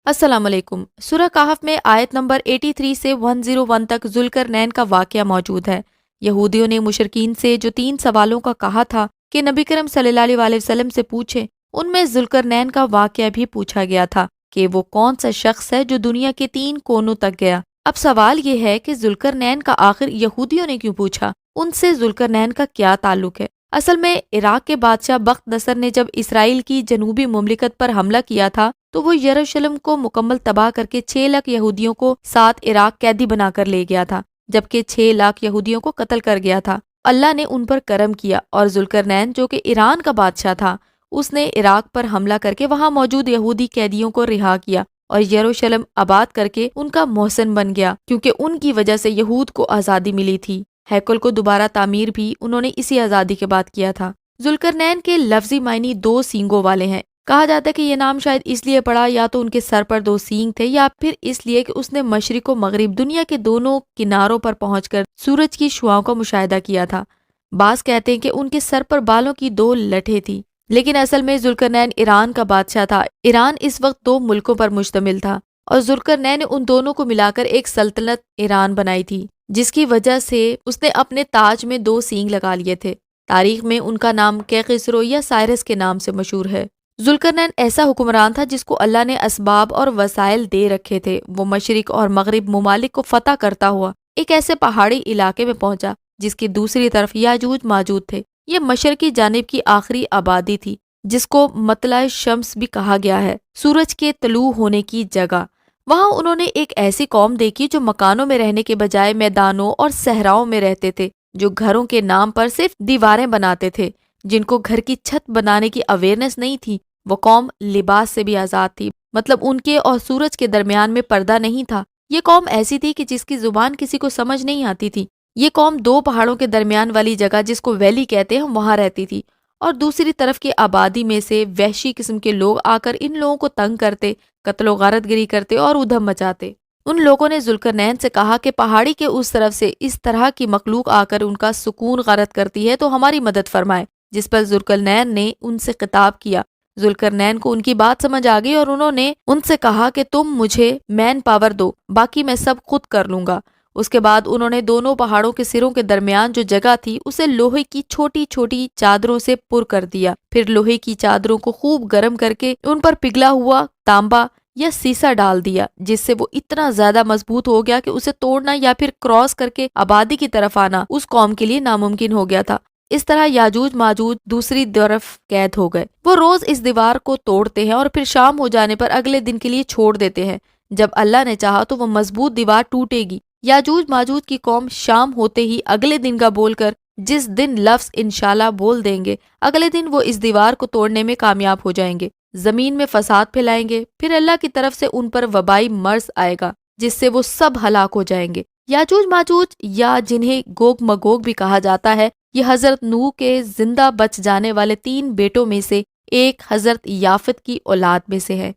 السلام علیکم۔ سورہ کہف میں آیت نمبر 83 سے 101 تک ذوالقرنین کا واقعہ موجود ہے۔ یہودیوں نے مشرکین سے جو 3 سوالوں کا کہا تھا کہ نبی کریم صلی اللہ علیہ وسلم سے پوچھیں، ان میں ذوالقرنین کا واقعہ بھی پوچھا گیا تھا کہ وہ کون سا شخص ہے جو دنیا کے 3 کونوں تک گیا۔ اب سوال یہ ہے کہ ذوالقرنین کا آخر یہودیوں نے کیوں پوچھا؟ ان سے ذوالقرنین کا کیا تعلق ہے؟ اصل میں عراق کے بادشاہ بخت نصر نے جب اسرائیل کی جنوبی مملکت پر حملہ کیا تھا تو وہ یروشلم کو مکمل تباہ کر کے 6 لاکھ یہودیوں کو ساتھ عراق قیدی بنا کر لے گیا تھا، جبکہ 6 لاکھ یہودیوں کو قتل کر گیا تھا۔ اللہ نے ان پر کرم کیا اور ذوالقرنین جو کہ ایران کا بادشاہ تھا، اس نے عراق پر حملہ کر کے وہاں موجود یہودی قیدیوں کو رہا کیا اور یروشلم آباد کر کے ان کا محسن بن گیا، کیونکہ ان کی وجہ سے یہود کو آزادی ملی تھی۔ ہیکل کو دوبارہ تعمیر بھی انہوں نے اسی آزادی کے بعد کیا تھا۔ ذوالقرنین کے لفظی معنی 2 سینگوں والے ہیں۔ کہا جاتا ہے کہ یہ نام شاید اس لیے پڑا یا تو ان کے سر پر 2 سینگ تھے یا پھر اس لیے کہ اس نے مشرق و مغرب دنیا کے دونوں کناروں پر پہنچ کر سورج کی شعاؤں کا مشاہدہ کیا تھا۔ بعض کہتے ہیں کہ ان کے سر پر بالوں کی 2 لٹھیں تھیں، لیکن اصل میں ذوالقرنین ایران کا بادشاہ تھا۔ ایران اس وقت 2 ملکوں پر مشتمل تھا اور ذوالقرنین نے ان دونوں کو ملا کر ایک سلطنت ایران بنائی تھی، جس کی وجہ سے اس نے اپنے تاج میں 2 سینگ لگا لیے تھے۔ تاریخ میں ان کا نام کیخسرو یا سائرس کے نام سے مشہور ہے۔ ذوالقرنین ایسا حکمران تھا جس کو اللہ نے اسباب اور وسائل دے رکھے تھے۔ وہ مشرق اور مغرب ممالک کو فتح کرتا ہوا ایک ایسے پہاڑی علاقے میں پہنچا جس کی دوسری طرف یاجوج ماجوج تھے۔ یہ مشرقی جانب کی آخری آبادی تھی جس کو مطلع شمس بھی کہا گیا ہے، سورج کے طلوع ہونے کی جگہ۔ وہاں انہوں نے ایک ایسی قوم دیکھی جو مکانوں میں رہنے کے بجائے میدانوں اور صحراؤں میں رہتے تھے، جو گھروں کے نام پر صرف دیواریں بناتے تھے، جن کو گھر کی چھت بنانے کی اویئرنس نہیں تھی۔ وہ قوم لباس سے بھی آزاد تھی، مطلب ان کے اور سورج کے درمیان میں پردہ نہیں تھا۔ یہ قوم ایسی تھی کہ جس کی زبان کسی کو سمجھ نہیں آتی تھی۔ یہ قوم 2 پہاڑوں کے درمیان والی جگہ جس کو ویلی کہتے ہیں وہاں رہتی تھی، اور دوسری طرف کی آبادی میں سے وحشی قسم کے لوگ آ کر ان لوگوں کو تنگ کرتے، قتل و غارت گری کرتے اور ادھم مچاتے۔ ان لوگوں نے ذوالقرنین سے کہا کہ پہاڑی کے اس طرف سے اس طرح کی مخلوق آ کر ان کا سکون غارت کرتی ہے تو ہماری مدد فرمائے، جس پر ذوالقرنین نے ان سے خطاب کیا۔ ذوالقرنین کو ان کی بات سمجھ آ گئی اور انہوں نے ان سے کہا کہ تم مجھے مین پاور دو، باقی میں سب خود کر لوں گا۔ اس کے بعد انہوں نے دونوں پہاڑوں کے سروں کے درمیان جو جگہ تھی اسے لوہے کی چھوٹی چھوٹی چادروں سے پر کر دیا، پھر لوہے کی چادروں کو خوب گرم کر کے ان پر پگھلا ہوا تانبا یا سیسا ڈال دیا، جس سے وہ اتنا زیادہ مضبوط ہو گیا کہ اسے توڑنا یا پھر کراس کر کے آبادی کی طرف آنا اس قوم کے لیے ناممکن ہو گیا تھا۔ اس طرح یاجوج ماجوج دوسری طرف قید ہو گئے۔ وہ روز اس دیوار کو توڑتے ہیں اور پھر شام ہو جانے پر اگلے دن کے لیے چھوڑ دیتے ہیں۔ جب اللہ نے چاہا تو وہ مضبوط دیوار ٹوٹے گی۔ یاجوج ماجوج کی قوم شام ہوتے ہی اگلے دن کا بول کر جس دن لفظ انشاءاللہ بول دیں گے، اگلے دن وہ اس دیوار کو توڑنے میں کامیاب ہو جائیں گے، زمین میں فساد پھیلائیں گے، پھر اللہ کی طرف سے ان پر وبائی مرض آئے گا جس سے وہ سب ہلاک ہو جائیں گے۔ یاجوج ماجوج یا جنہیں گوگ مگوگ بھی کہا جاتا ہے، یہ حضرت نوح کے زندہ بچ جانے والے 3 بیٹوں میں سے ایک حضرت یافت کی اولاد میں سے ہے۔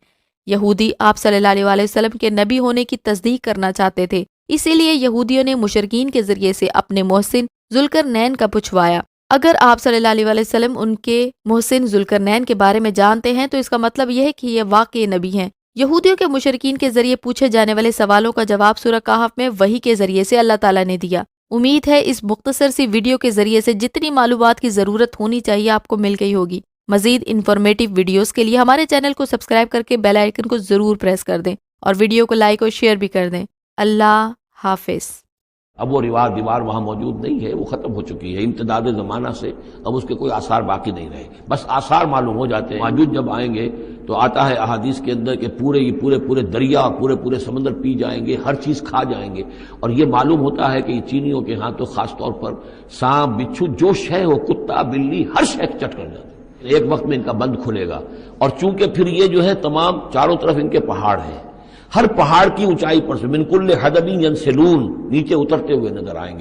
یہودی آپ صلی اللہ علیہ وسلم کے نبی ہونے کی تصدیق کرنا چاہتے تھے، اسی لیے یہودیوں نے مشرکین کے ذریعے سے اپنے محسن ذوالقرنین کا پوچھوایا۔ اگر آپ صلی اللہ علیہ وسلم ان کے محسن ذوالقرنین کے بارے میں جانتے ہیں تو اس کا مطلب یہ ہے کہ یہ واقعی نبی ہیں۔ یہودیوں کے مشرکین کے ذریعے پوچھے جانے والے سوالوں کا جواب سورہ کہف میں وحی کے ذریعے سے اللہ تعالیٰ نے دیا۔ امید ہے اس مختصر سی ویڈیو کے ذریعے سے جتنی معلومات کی ضرورت ہونی چاہیے آپ کو مل گئی ہوگی۔ مزید انفارمیٹیو ویڈیوز کے لیے ہمارے چینل کو سبسکرائب کر کے بیل آئیکن کو ضرور پریس کر دیں اور ویڈیو کو لائک اور شیئر بھی کر دیں۔ اللہ حافظ۔ اب وہ دیوار وہاں موجود نہیں ہے، وہ ختم ہو چکی ہے امتداد زمانہ سے، اب اس کے کوئی آثار باقی نہیں رہے، بس آثار معلوم ہو جاتے ہیں۔ ماجوج جب آئیں گے تو آتا ہے احادیث کے اندر کہ پورے دریا، پورے سمندر پی جائیں گے، ہر چیز کھا جائیں گے، اور یہ معلوم ہوتا ہے کہ یہ چینیوں کے ہاں تو خاص طور پر سانپ بچھو جو شے ہو، کتا بلی، ہر شے چٹ کر جاتے ہیں۔ ایک وقت میں ان کا بند کھلے گا، اور چونکہ پھر یہ جو ہے تمام چاروں طرف ان کے پہاڑ ہیں، ہر پہاڑ کی اونچائی پر سے من کل حدب ینسلون نیچے اترتے ہوئے نظر آئیں گے۔